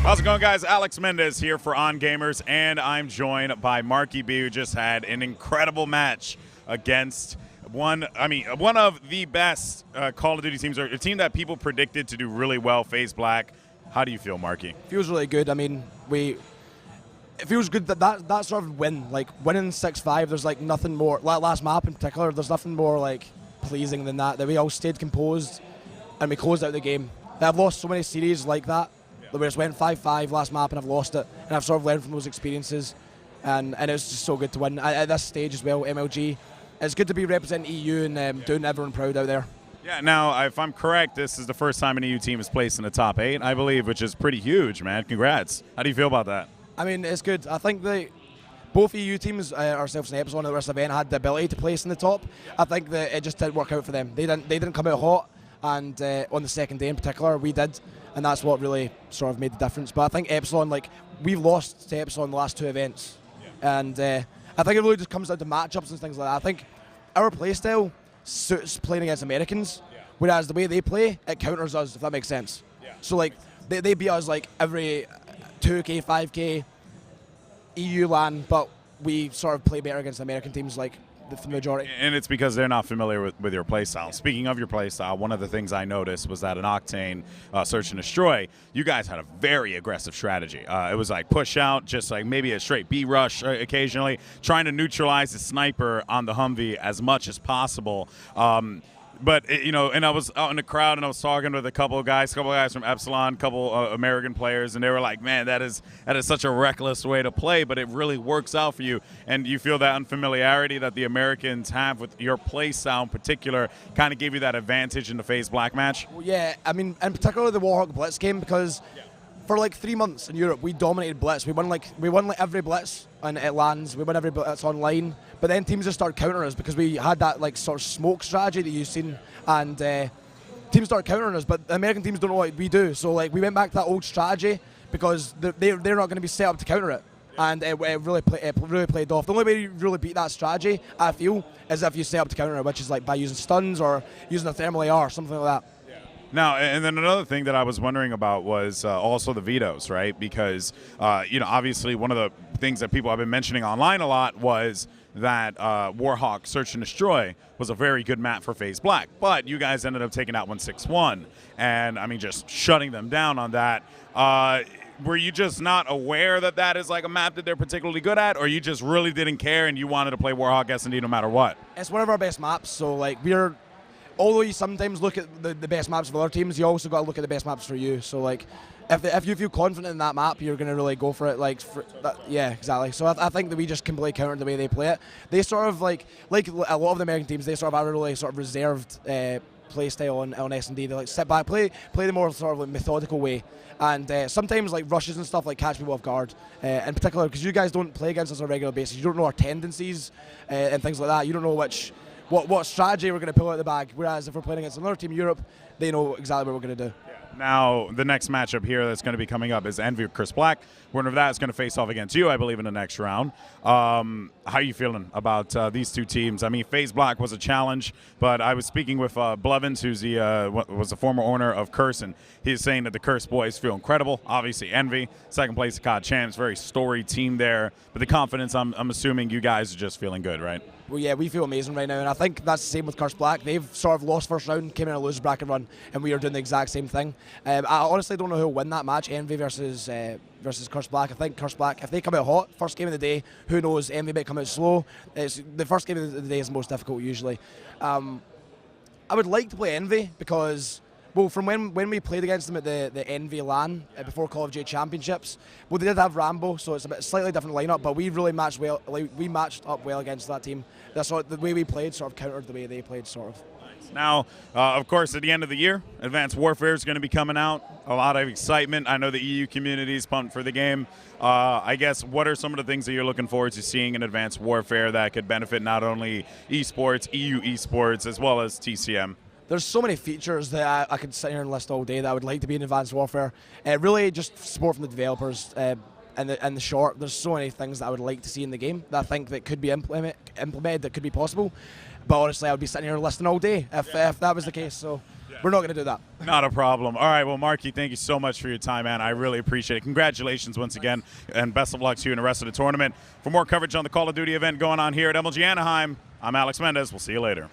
How's it going, guys? Alex Mendez here for On Gamers, and I'm joined by MarkyB, who just had an incredible match against one of the best Call of Duty teams, or a team that people predicted to do really well, FaZe Black. How do you feel, Marky? Feels really good. I mean, it feels good that sort of win, like winning 6-5. There's like nothing more. Last map in particular, there's nothing more like pleasing than that. That we all stayed composed and we closed out the game. I've lost so many series like that. We just went 5-5 last map and I've lost it, and I've sort of learned from those experiences, and it's just so good to win at this stage as well. MLG, it's good to be representing EU and doing everyone proud out there. Yeah. Now, if I'm correct, this is the first time an EU team is placed in the top 8, I believe, which is pretty huge, man. Congrats. How do you feel about that? I mean, it's good. I think both EU teams, ourselves and Epsilon at the rest of the event, had the ability to place in the top. I think that it just didn't work out for them. They didn't come out hot, and on the second day in particular, we did. And that's what really sort of made the difference. But I think Epsilon, like, we've lost to Epsilon the last 2 events. Yeah. And I think it really just comes down to matchups and things like that. I think our playstyle suits playing against Americans, whereas the way they play, it counters us, if that makes sense. Yeah. So, like, they beat us, like, every 2K, 5K, EU LAN, but we sort of play better against American teams, like, the majority. And it's because they're not familiar with your playstyle. Speaking of your playstyle, one of the things I noticed was that in Octane Search and Destroy, you guys had a very aggressive strategy. It was like push out, just like maybe a straight B rush occasionally, trying to neutralize the sniper on the Humvee as much as possible. But, and I was out in the crowd and I was talking with a couple of guys from Epsilon, a couple American players, and they were like, man, that is such a reckless way to play, but it really works out for you. And you feel that unfamiliarity that the Americans have with your play style in particular kind of gave you that advantage in the FaZe Black match? Well, yeah, I mean, in particular the Warhawk Blitz game, because for like 3 months in Europe, we dominated Blitz. We won like every Blitz at LANs. We won every Blitz online. But then teams just started countering us because we had that like sort of smoke strategy that you've seen, and teams started countering us. But the American teams don't know what we do, so like we went back to that old strategy because they're not going to be set up to counter it, and it really played off. The only way you really beat that strategy, I feel, is if you set up to counter it, which is like by using stuns or using a thermal AR, something like that. Now, and then another thing that I was wondering about was also the vetoes, right? Because, obviously one of the things that people have been mentioning online a lot was that Warhawk Search and Destroy was a very good map for FaZe Black. But you guys ended up taking out 161, and, I mean, just shutting them down on that. Were you just not aware that that is like a map that they're particularly good at, or you just really didn't care and you wanted to play Warhawk S&D no matter what? It's one of our best maps, so, like, although you sometimes look at the best maps for other teams, you also got to look at the best maps for you. So, like, if you feel confident in that map, you're going to really go for it. Like, yeah, exactly. So I think that we just completely countered the way they play it. They sort of, like a lot of the American teams, they sort of have a really sort of reserved play style on S&D. They, like, sit back, play the more sort of like methodical way. And sometimes, like, rushes and stuff, like, catch people off guard. In particular, because you guys don't play against us on a regular basis. You don't know our tendencies and things like that. You don't know what strategy we're going to pull out of the bag, whereas if we're playing against another team in Europe, they know exactly what we're going to do. Now, the next matchup here that's going to be coming up is Envy Chris Black. Winner of that is going to face off against you, I believe, in the next round. How are you feeling about these two teams? I mean, FaZe Black was a challenge, but I was speaking with Blevins, who's was the former owner of Curse, and he's saying that the Curse boys feel incredible. Obviously, Envy, second place CoD champs, very storied team there. But the confidence, I'm assuming you guys are just feeling good, right? Well, yeah, we feel amazing right now, and I think that's the same with Curse Black. They've sort of lost first round, came in a loser bracket run, and we are doing the exact same thing. I honestly don't know who'll win that match, Envy versus Curse Black. I think Curse Black, if they come out hot, first game of the day, who knows, Envy might come out slow. The first game of the day is the most difficult usually. I would like to play Envy because, well, from when we played against them at the Envy LAN before Call of Duty Championships, well, they did have Rambo, so it's a slightly different lineup, but we really matched well. Like, we matched up well against that team. That's sort of, the way we played sort of countered the way they played, sort of. Now, of course, at the end of the year, Advanced Warfare is going to be coming out. A lot of excitement. I know the EU community is pumped for the game. I guess, what are some of the things that you're looking forward to seeing in Advanced Warfare that could benefit not only esports, EU esports, as well as TCM? There's so many features that I could sit here and list all day that I would like to be in Advanced Warfare. Really, just support from the developers. And the short, there's so many things that I would like to see in the game that I think that could be implemented, that could be possible. But honestly, I would be sitting here listening all day if that was the case. So. We're not going to do that. Not a problem. All right, well, Marky, thank you so much for your time, man. I really appreciate it. Congratulations once again, and best of luck to you in the rest of the tournament. For more coverage on the Call of Duty event going on here at MLG Anaheim, I'm Alex Mendez. We'll see you later.